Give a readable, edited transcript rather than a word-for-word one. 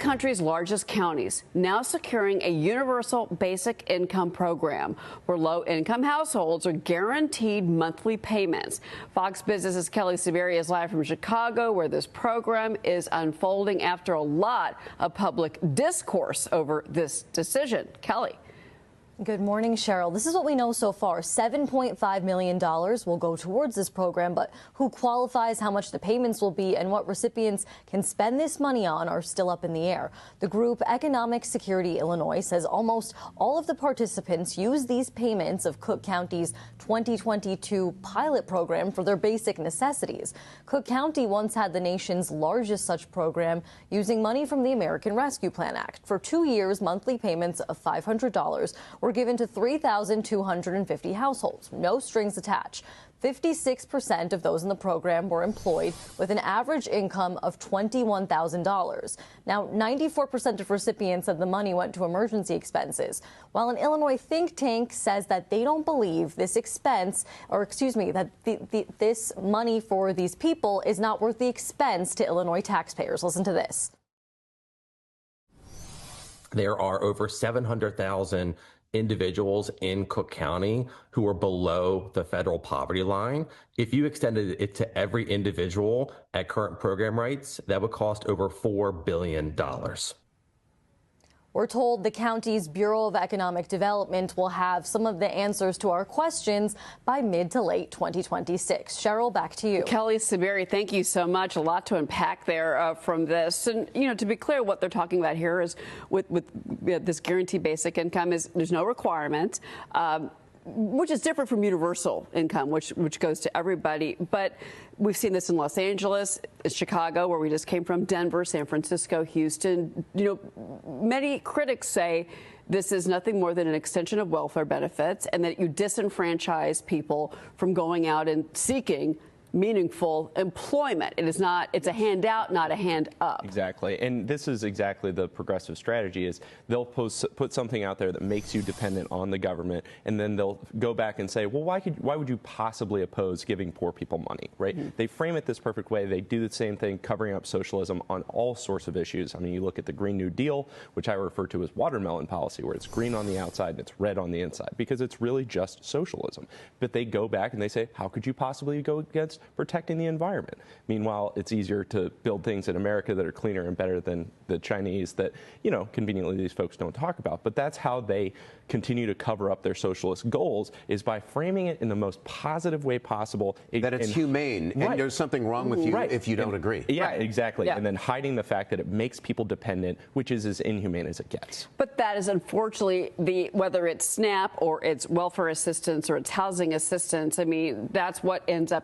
country's largest counties now securing a universal basic income program where low-income households are guaranteed monthly payments. Fox Business's Kelly Saberi is live from Chicago, where this program is unfolding after a lot of public discourse over this decision. Kelly. Good morning, Cheryl. This is what we know so far. $7.5 million will go towards this program, but who qualifies, how much the payments will be, and what recipients can spend this money on are still up in the air. The group Economic Security Illinois says almost all of the participants use these payments of Cook County's 2022 pilot program for their basic necessities. Cook County once had the nation's largest such program, using money from the American Rescue Plan Act. For 2 years, monthly payments of $500 were given to 3,250 households, no strings attached. 56% of those in the program were employed with an average income of $21,000. Now, 94% of recipients said the money went to emergency expenses, while an Illinois think tank says that they don't believe this expense, or excuse me, that this money for these people is not worth the expense to Illinois taxpayers. Listen to this. There are over 700,000 individuals in Cook County who are below the federal poverty line. If you extended it to every individual at current program rates, that would cost over $4 billion. We're told the county's Bureau of Economic Development will have some of the answers to our questions by mid to late 2026. Cheryl, back to you. Kelly Saberi, thank you so much. A lot to unpack there from this. And, you know, to be clear, what they're talking about here is with this guaranteed basic income is there's no requirement. Which is different from universal income, which goes to everybody. But we've seen this in Los Angeles, Chicago, where we just came from, Denver, San Francisco, Houston. You know, many critics say this is nothing more than an extension of welfare benefits, and that you disenfranchise people from going out and seeking meaningful employment. It is not, it's a handout, not a hand up. Exactly. And this is exactly the progressive strategy is they'll put something out there that makes you dependent on the government, and then they'll go back and say, well, why would you possibly oppose giving poor people money, right? Mm-hmm. They frame it this perfect way. They do the same thing covering up socialism on all sorts of issues. I mean, you look at the Green New Deal, which I refer to as watermelon policy, where it's green on the outside and it's red on the inside, because it's really just socialism. But they go back and they say, how could you possibly go against protecting the environment? Meanwhile, it's easier to build things in America that are cleaner and better than the Chinese that, you know, conveniently these folks don't talk about. But that's how they continue to cover up their socialist goals, is by framing it in the most positive way possible. That it's humane, and right. There's something wrong with you if you don't agree. Yeah, right. Exactly. Yeah. And then hiding the fact that it makes people dependent, which is as inhumane as it gets. But that is unfortunately whether it's SNAP or it's welfare assistance or it's housing assistance, I mean, that's what ends up